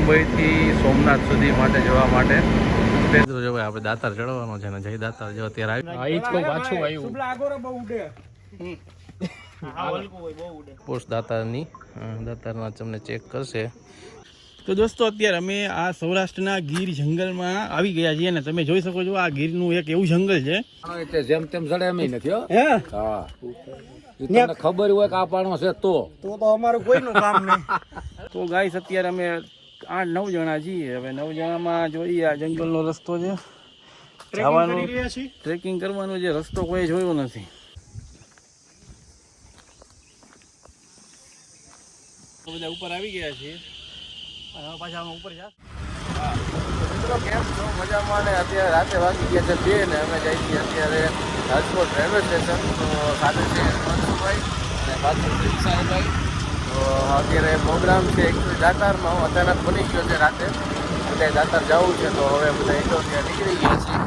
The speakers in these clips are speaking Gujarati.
મુંબઈથી સોમનાથ સુધી માટે જવા માટે મિત્રો જો ભાઈ આપણે દાતાર ચડવાનો છે ને જય દાતાર જો અત્યારે પોસ્ટ દાતારની દાતારના તમને ચેક કરશે. તો દોસ્તો અત્યારે અમે આ સૌરાષ્ટ્રના ગીર જંગલમાં આવી ગયા છીએ ને તમે જોઈ શકો છો આ ગીરનું એક એવું જંગલ છે જેમ તેમ ચડે એમ નથી. હા તમને ખબર હોય કે આ પાણો છે તો અમારું કોઈનું કામ નહીં. તો ગાઈસ અત્યારે અમે 8-9 જણા છીએ. હવે 9 જણામાં જોઈએ આ જંગલનો રસ્તો છે જવાનું ટ્રેકિંગ કરવાનો જે રસ્તો કોઈ જોયો નથી. બધા ઉપર આવી ગયા છીએ પાછા અમે ઉપર જા. મિત્રો કેમ છો? મજામાં ને અત્યારે રાતે વાગી ગયા છે 2 ને અમે જઈએ છીએ અત્યારે રાજકોટ રેલવે સ્ટેશન. તો સાથે છે મનસુભાઈ અને પાછળ વિશાલભાઈ. તો અત્યારે પ્રોગ્રામ છે એકચ્યુઅલી દાતારમાં અચાનક બની ગયો છે રાતે બધા દાતાર જવું છે તો હવે બધા ત્યાં નીકળી ગયા છીએ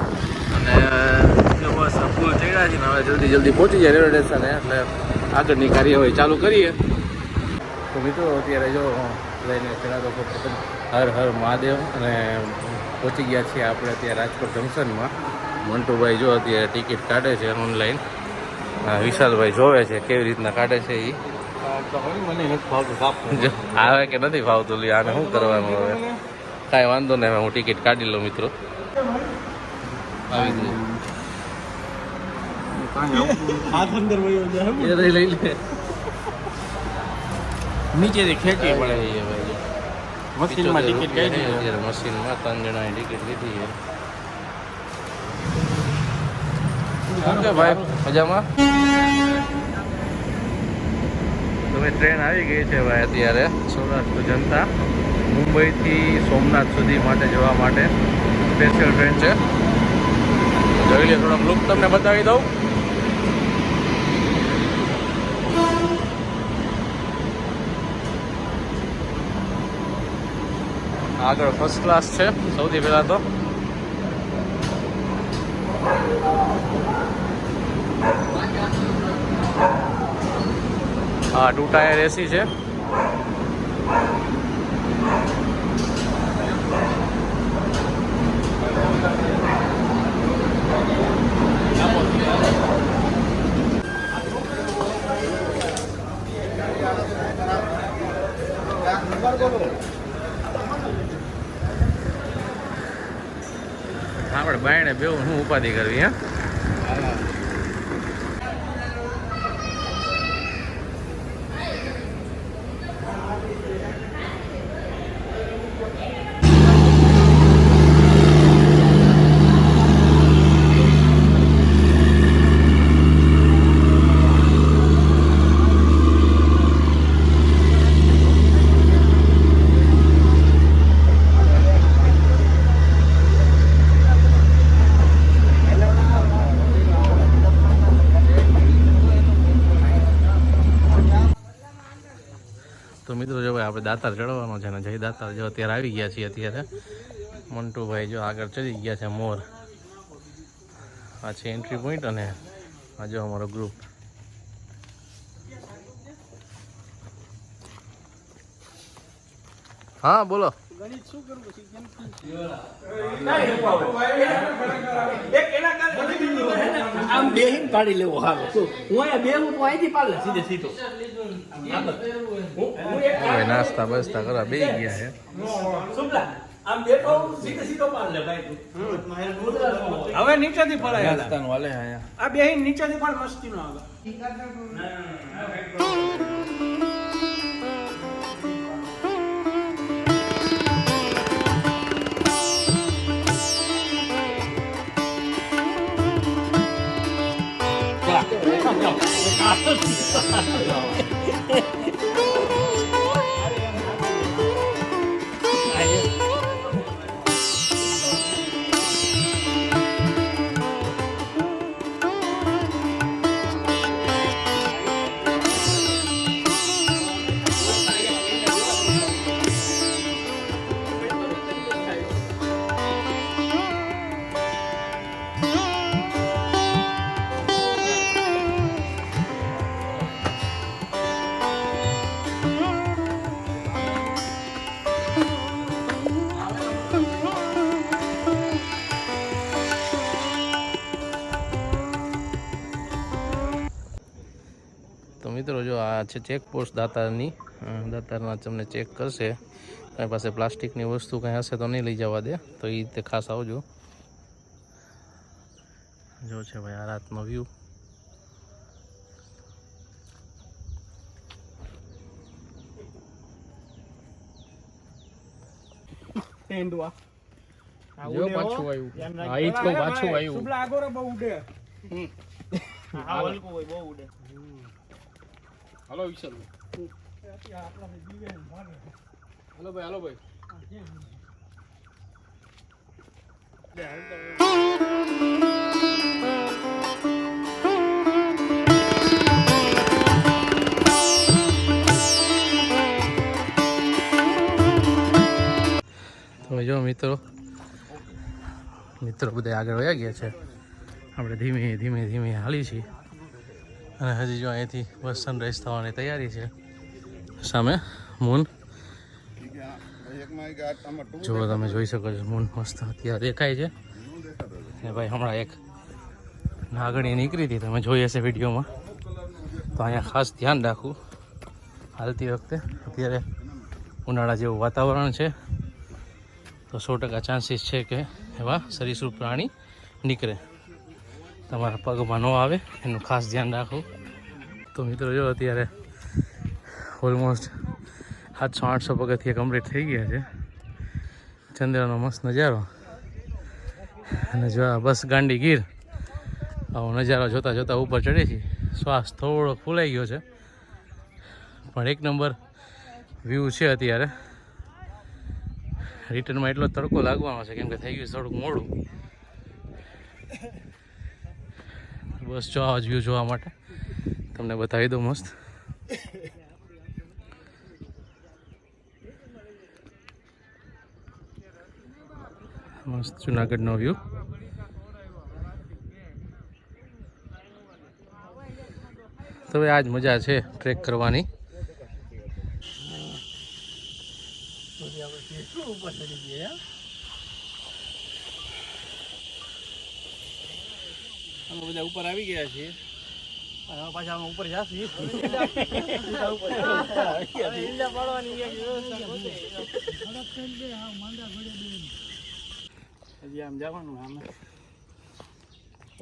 અને બસ ફૂલ ચડ્યા છે ને હવે જલ્દી પહોંચી જાય રેલવે સ્ટેશને એટલે આગળની કાર્યવાહી ચાલુ કરીએ. તો મિત્રો અત્યારે જો લઈને પેલા લોકો હર હર મહાદેવ અને પહોંચી ગયા છીએ આપણે અત્યારે રાજકોટ જંકશનમાં. મંટુભાઈ જો અત્યારે ટિકિટ કાઢે છે ઓનલાઈન. વિશાલભાઈ જોવે છે કેવી રીતના કાઢે છે એ. મને નથી ભાવતું આવે કે નથી ભાવતું લી આને શું કરવાનું હવે કાંઈ વાંધો નહીં. હવે હું ટિકિટ કાઢી લઉં મિત્રો. આવી ગઈ લઈ લે નીચેથી ખેંચી પડે મશીનમાં ટિકિટ કાઢી મશીનમાં 3 જણાની ટિકિટ લીધી છે. ઓકે ભાઈ મજામાં. તમે ટ્રેન આવી ગઈ છે ભાઈ અત્યારે સૌરાષ્ટ્ર જનતા મુંબઈથી સોમનાથ સુધી માટે જવા માટે સ્પેશિયલ ટ્રેન છે. જોઈ લે થોડોક લુક તમને બતાવી દઉં. આગળ ફર્સ્ટ ક્લાસ છે સૌથી પહેલાં તો. હા 2 ટાયર એસી છે. આપણે બાયણે બેવું હું ઉપાધિ કરવી હે. તો મિત્રો જો ભાઈ આપણે દાતાર ચડવાનો છે ને જય દાતાર જો અત્યારે આવી ગયા છીએ. અત્યારે મંટુભાઈ જો આગળ ચડી ગયા છે મોર. આ છે એન્ટ્રી પોઈન્ટ અને આ જો અમારો ગ્રુપ. હા બોલો. આમ બેહીન પાડી લેવો હાલો. હું અહીંયા બેહું તો અહીંથી પાડે સીધે સીધો. નાસ્તા બસતા કરવા બે ગયા છે. આમ બેઠો સીધે સીધો પાડ લે ભાઈ. હવે નીચેથી પડાય નાસ્તાનું હાલે આયા. આ બેહીન નીચેથી પણ મસ્તી નો આવે. આ છે ચેકપોસ્ટ દાતારની. દાતારના તમને ચેક કરશે. તમારી પાસે પ્લાસ્ટિકની વસ્તુ કંઈ હશે તો નહીં લઈ જવા દે, તો એ રીતે ખાસ આવજો. જો છે ભાઈ આ રાતનો વ્યૂ. જો પાછું આવ્યું. હા ઈ જ કહું, પાછું આવ્યું. સુબલા આગોરો બહુ ઉડે. હા હલકો હોય બહુ ઉડે. હાલો વિશાલ. હાલો ભાઈ, હાલો ભાઈ. તમે જો મિત્રો બધા આગળ વયા ગયા છે. આપણે ધીમે ધીમે ધીમે હાલી છીએ અને હજી જો અહીંથી બસ સનરાઈઝ થવાની તૈયારી છે. સામે મૂન જો તમે જોઈ શકો છો, મૂન મસ્ત અત્યારે દેખાય છે. ને ભાઈ હમણાં એક નાગણી નીકળી હતી, તમે જોઈ હશે વિડીયોમાં. તો અહીંયા ખાસ ધ્યાન રાખવું હાલતી વખતે. અત્યારે ઉનાળા જેવું વાતાવરણ છે, તો 100% ચાન્સીસ છે કે એવા સરીસૃપ પ્રાણી નીકળે. તમારા પગમાં ન આવે એનું ખાસ ધ્યાન રાખવું. તો મિત્રો જો અત્યારે ઓલમોસ્ટ 700-800 પગથિયા કમ્પ્લીટ થઈ ગયા છે. ચંદ્રનો મસ્ત નજારો અને જો આ બસ ગાંડી ગીર આવો નજારો જોતાં જોતાં ઉપર ચડે છે. શ્વાસ થોડો ફૂલાઈ ગયો છે, પણ એક નંબર વ્યૂ છે. અત્યારે રિટર્નમાં એટલો તડકો લાગવાનો છે કેમ કે થઈ ગયું થોડુંક મોડું. બસ જો આવા જ વ્યૂ જોવા માટે તમને બતાવી દઉં મસ્ત. મસ્ત જુનાગઢનો વ્યૂ. તો હવે આજ મજા છે ટ્રેક કરવાની. અમે બધા ઉપર આવી ગયા છીએ અને હવે પાછા અમે ઉપર જાશું. હજી આમ જવાનું, આમ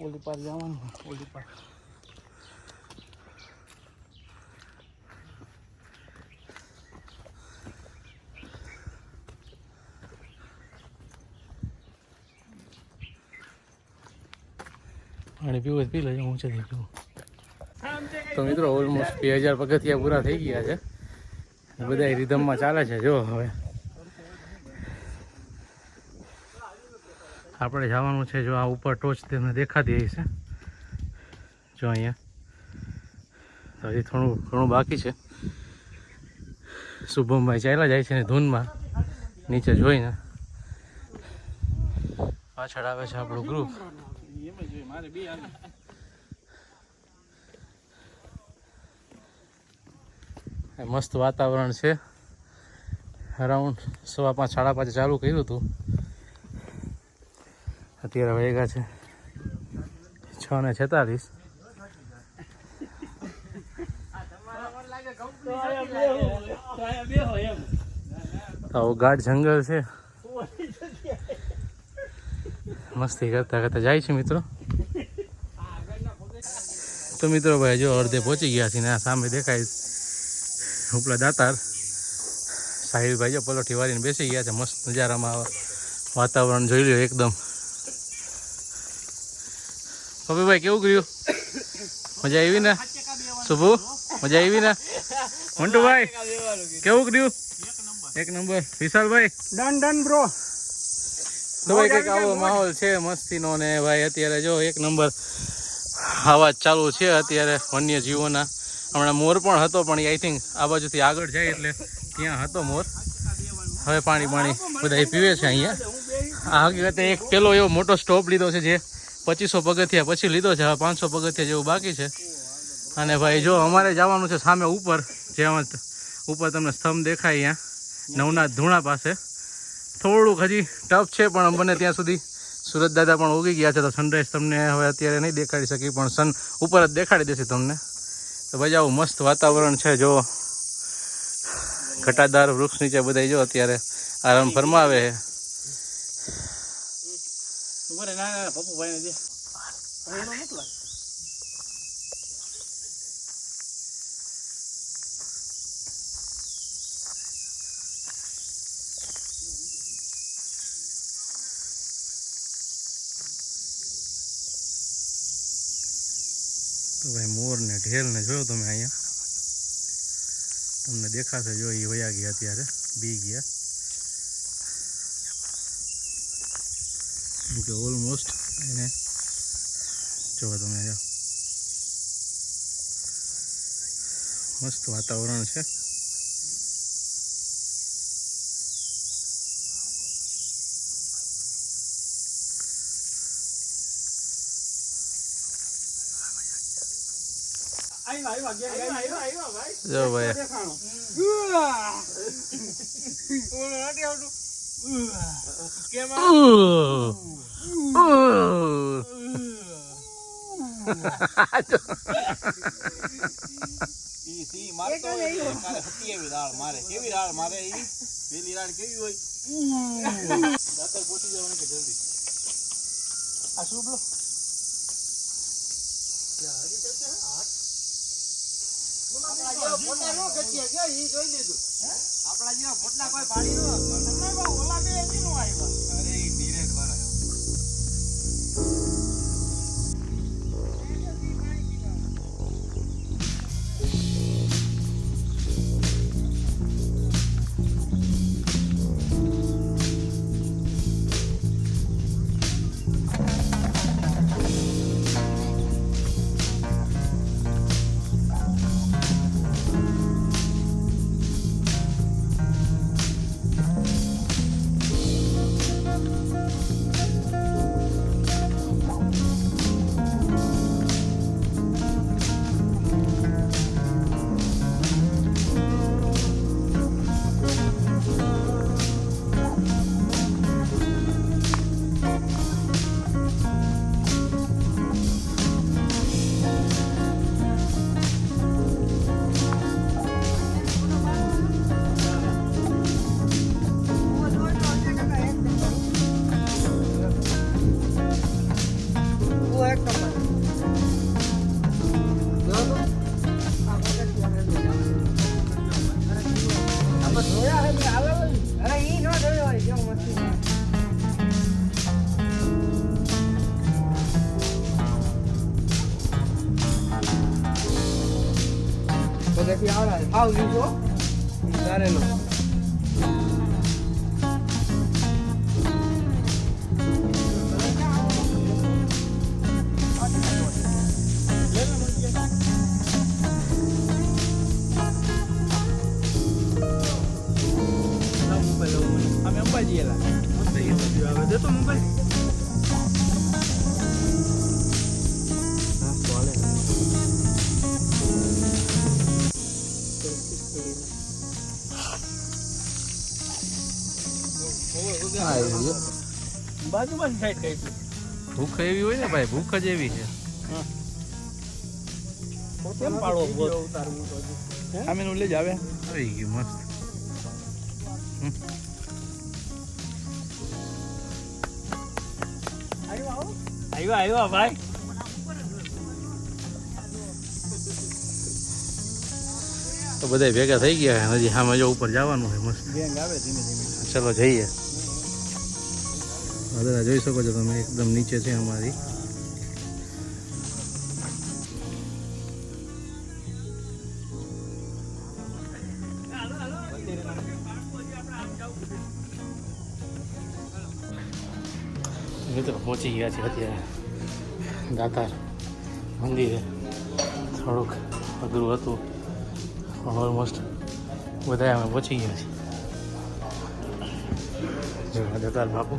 ઓલી પાર જવાનું, ઓલી પાર. પાણી પીવું પી લેજો, ઊંચેથી પીવું. તો મિત્રો ઓલમોસ્ટ 2000 પગથિયા પૂરા થઈ ગયા છે. બધા રિધમમાં ચાલે છે. જો હવે આપણે જવાનું છે. જો આ ઉપર ટોચ તમને દેખાતી હશે, જો અહીંયા હજી થોડું ઘણું બાકી છે. શુભમભાઈ ચાલ્યા જાય છે ને ધૂનમાં નીચે જોઈને. પાછળ આવે છે આપણું ગ્રુપ. મસ્ત વાતાવરણ છે. અરાઉન્ડ 5:15 5:30 ચાલુ કર્યું હતું, અત્યારે વાગ્યા છે 6:46. આવો ગાઢ જંગલ છે. મસ્તી કરતા કરતા જાય છે મિત્રો. તો મિત્રો ભાઈ જો અડધે પહોંચી ગયા છે ને આ સામે દેખાય ઉપલા દાતાર. સાહિલભાઈ જો પલોઠી વાળીને બેસી ગયા છે. મસ્ત નજારામાં વાતાવરણ જોઈ લ્યો એકદમ. પપ્પીભાઈ કેવું કર્યું? મજા આવી ને? શુભુ મજા આવી ને? મંટુભાઈ કેવું કર્યું? એક નંબર. વિશાલભાઈ ડન બ્રો. તો ભાઈ કંઈક આવો માહોલ છે મસ્તીનો ને ભાઈ અત્યારે જો એક નંબર આવાજ ચાલુ છે અત્યારે વન્ય જીવોના. હમણાં મોર પણ હતો, પણ આઈ થિંક આ બાજુથી આગળ જાય એટલે ત્યાં હતો મોર. હવે પાણી બધા પીવે છે અહીંયા. આ હકીકતે એક પેલો એવો મોટો સ્ટોપ લીધો છે જે 2500 પગથિયા પછી લીધો છે. હવે 500 પગથિયા જેવું બાકી છે. અને ભાઈ જો અમારે જવાનું છે સામે ઉપર, જ્યાં ઉપર તમને સ્તંભ દેખાય અહીંયા નવનાથ ધૂણા પાસે. થોડુંક હજી ટફ છે પણ બને ત્યાં સુધી. સુરત દાદા પણ ઉગી ગયા છે, તો સનરાઈઝ તમને હવે અત્યારે નહીં દેખાડી શકી, પણ સન ઉપર જ દેખાડી દેશે તમને. તો ભાઈ આવું મસ્ત વાતાવરણ છે. જો ઘટાદાર વૃક્ષ નીચે બધા જો અત્યારે આરામ ફરમાવે છે. તો ભાઈ મોર ને ઢેલ ને જોયો તમે અહીંયા તમને દેખાશે. જો એ વયા ગયા અત્યારે બી ગયા કેમ કે ઓલમોસ્ટ એને જો તમે જો મસ્ત વાતાવરણ છે. જો ભાઈ ભૂખ એવી હોય ને ભાઈ, ભૂખ જ એવી છે. આમે નું લઈ જ આવે આવી ગયું મસ્ત. આવ્યા ભાઈ. તો બધા ભેગા થઈ ગયા. હજી સામે જો ઉપર જવાનું હોય મસ્ત. ચલો જઈએ. દાદા જોઈ શકો છો તમે, એકદમ નીચે છે અમારી. મિત્રો પહોંચી ગયા છે અત્યારે દાતાર મંદિરે. થોડુંક અઘરું હતું પણ ઓલમોસ્ટ બધા અમે પહોંચી ગયા છીએ. જો દાતાર બાપુ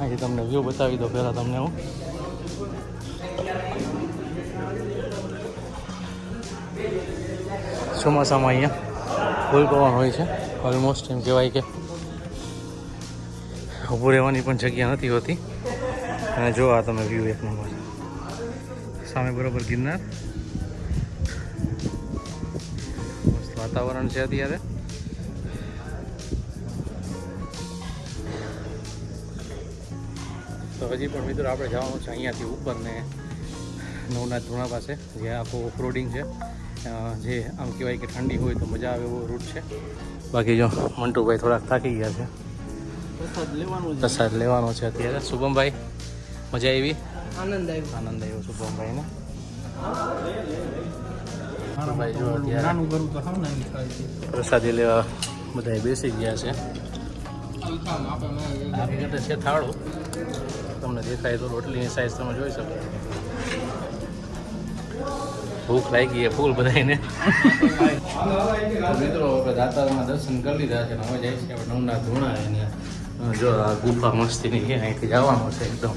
અહીં તમને વ્યૂ બતાવી દો પહેલાં તમને હું. ચોમાસામાં અહીંયા ફૂલ પવન હોય છે. ઓલમોસ્ટ એમ કહેવાય કે ઊભું રહેવાની પણ જગ્યા નથી હોતી. અને જો આ તમે વ્યૂ એક નંબર સામે બરોબર ગિરનાર મસ્ત વાતાવરણ છે અત્યારે તો હજી પણ મિત્રો આપણે જવાનું છે અહીંયાથી ઉપર ને નવનાથ ધોણા પાસે જે આખું ઓફરોડિંગ છે જે આમ કહેવાય કે ઠંડી હોય તો મજા આવે એવો રૂટ છે બાકી જો મંટુભાઈ થોડાક થાકી ગયા છે પ્રસાદ લેવાનો છે અત્યારે શુભમભાઈ મજા આવી આનંદ આવ્યો શુભમભાઈને ભાઈ જો અત્યારે પ્રસાદી લેવા બધા બેસી ગયા છે છે થાળો તમને દેખાય તો રોટલીની સાઈઝ તમે જોઈ શકો ભૂખ લાગી છે ફૂલ બધાને મિત્રો આપણે દાતારમાં દર્શન કરી લીધા છે હવે જાય છે નવનાથ ધોણા એને જો આ ગુફા મસ્તીની છે અહીંથી જવાનું છે એકદમ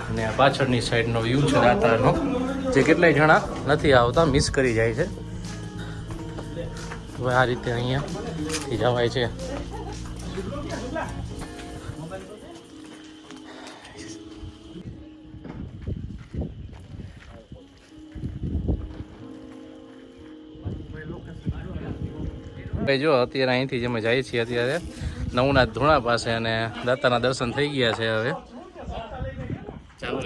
અને આ પાછળની સાઈડનો વ્યૂ છે દાતારનો જે કેટલાય જણા નથી આવતા મિસ કરી જાય છે હવે આ રીતે અહીંયાથી જવાય છે ભાઈ જો અત્યારે અહીંથી જ અમે જઈએ છીએ અત્યારે નવનાથ ધોણા પાસે અને દાતાના દર્શન થઈ ગયા છે હવે ચાલો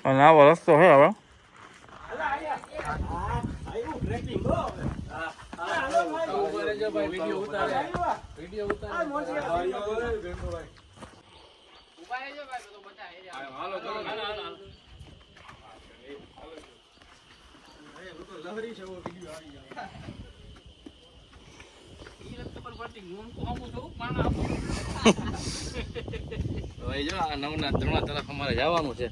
અને આવો રસ્તો છે હવે ભાઈ જો આ નવનાથ ધોણા તરફ અમારે જવાનું છે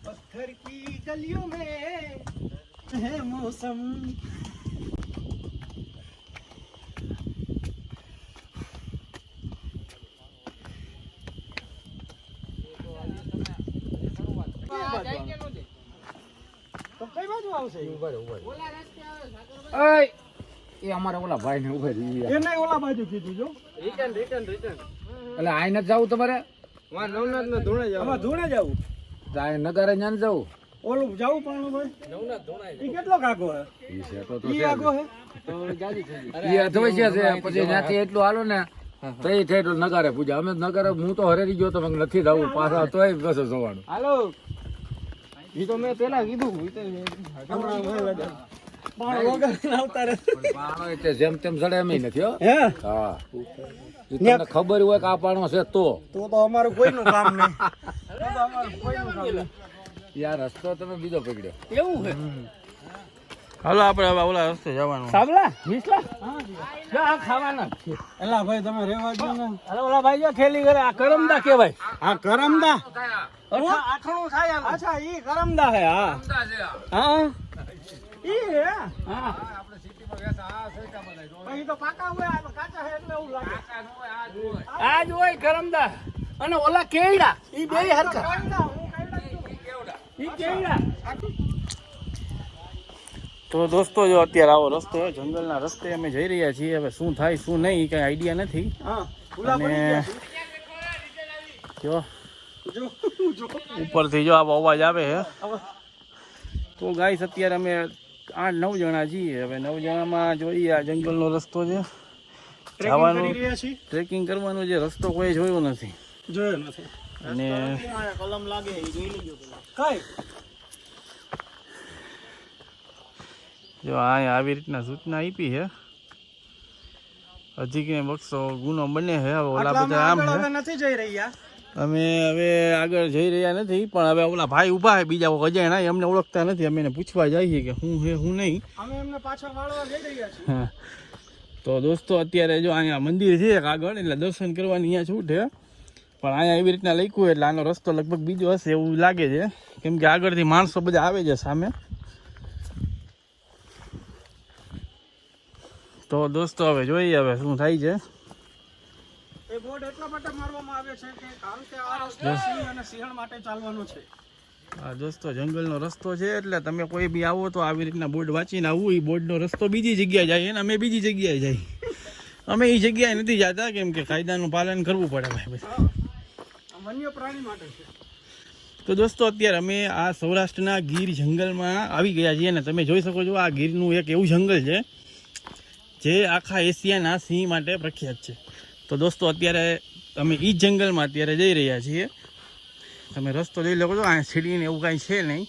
पत्थर की गलियों में है मौसम તો કઈ બાજુ આવશે એ અમારા ઓલા ભાઈ ને ઉભા રહી એને ઓલા બાજુ કીધું જો રિટર્ન એટલે આઈને જ જવું તમારે નવનાથ ને ધોણે જાવ આમાં ધોણે જાવું નગરે જ્ઞાન જવું ઓલું જાવું પણ ભાઈ નવનાથ ધોણે ઈ કેટલો કાગો હે ઈ છે તો ઈ આગો હે તો જાજી થઈ ઈ અધવશ્ય છે પછી ત્યાંથી એટલું હાલો ને તો એ થઈ એટલું નગારે પૂજા અમે નગારે હું તો હરેરી ગયો તો નથી જવું પાછા તોય બસ જવાનું હાલો ઈ તો મેં પેલા કીધું ઈ તો હમણાં પણ વગર આવતા રે પાણો એટલે જેમ તેમ જડે એમ નથી હો હે હા ઈ તમને ખબર હોય કે આ પાણો છે તો અમારું કોઈનું કામ નહીં તો અમારું કોઈનું કામ નહીં યાર રસ્તો તમે બીજો પકડ્યો એવું હે હાલો આપણે હવે ઓલા રસ્તે જવાનું સાબલા મિસલા જો આ ખાવાના એલા ભાઈ તમે રેવા દો ને અરે ઓલા ભાઈ જો ખેલી કરે આ કરમદા કહેવાય આ કરમદા આઠણું થાય અચ્છા ઈ કરમદા હે હા હા ઈ હે હા આપણે સિટીમાં વેસા આ સૈકા બધાય ઈ તો પાકા હોય આ કાચા હે એટલે એવું લાગે આ જ હોય કરમદા અને ઓલા કેળા ઈ બેય હરખા ઈ કેળા તો દોસ્તો જો અત્યારે આવો રસ્તો જંગલના રસ્તે અમે જઈ રહ્યા છીએ હવે શું થાય શું નહીં કંઈ આઈડિયા નથી અને જો ઉપરથી જો આવો અવાજ આવે છે તો ગાઈસ અત્યારે અમે 8-9 જણા છીએ હવે 9 જણામાં જોઈએ આ જંગલનો રસ્તો છે જવાનું ટ્રેકિંગ કરવાનો જે રસ્તો કોઈ જોયો નથી અને કલમ લાગે એ જોઈ લેજો કઈ જો અહીંયા આવી રીતના સૂચના આપી છે હજી ક્યાંય બક્ષો ગુનો બને છે હવે ઓલા બધા આમ છે નથી જઈ રહ્યા અમે હવે આગળ જઈ રહ્યા નથી પણ હવે ઓલા ભાઈ ઊભા છે બીજા અજાણ્યા અમને ઓળખતા નથી અમે એને પૂછવા જઈએ કે શું છે શું નહીં અમે એમને પાછા વાળવા જઈ રહ્યા છીએ તો દોસ્તો અત્યારે જો અહીંયા મંદિર છે એક આગળ એટલે દર્શન કરવાની અહીંયા છૂટ છે પણ અહીંયા એવી રીતના લખ્યું એટલે આનો રસ્તો લગભગ બીજો હશે એવું લાગે છે કેમ કે આગળથી માણસો બધા આવે છે સામે તો દોસ્તો હવે જોઈએ હવે શું થાય છે એ એ બોર્ડ એટલા માટે મારવામાં આવે છે કે કારણ કે આ રસ્તો સિંહ અને સિંહણ માટે ચાલવાનો છે. હા દોસ્તો, જંગલનો રસ્તો છે એટલે તમે કોઈ બી આવો તો આવી રીતના બોર્ડ વાંચીને આવવું. એ બોર્ડનો રસ્તો બીજી જગ્યાએ જાય ને અમે બીજી જગ્યાએ જાય. અમે એ જગ્યાએ નથી જતા કેમ કે કાયદાનું પાલન કરવું પડે ભાઈ. આ વન્ય પ્રાણી માટે છે. તો દોસ્તો અત્યારે અમે આ સૌરાષ્ટ્રના ગીર જંગલમાં આવી ગયા છીએ ને તમે જોઈ શકો છો આ ગીરનું એક એવું જંગલ છે જે આખા એશિયાના સિંહ માટે પ્રખ્યાત છે. તો દોસ્તો અત્યારે અમે એ જ જંગલમાં અત્યારે જઈ રહ્યા છીએ. તમે રસ્તો જોઈ લો છો, આ સીડીને એવું કાંઈ છે નહીં.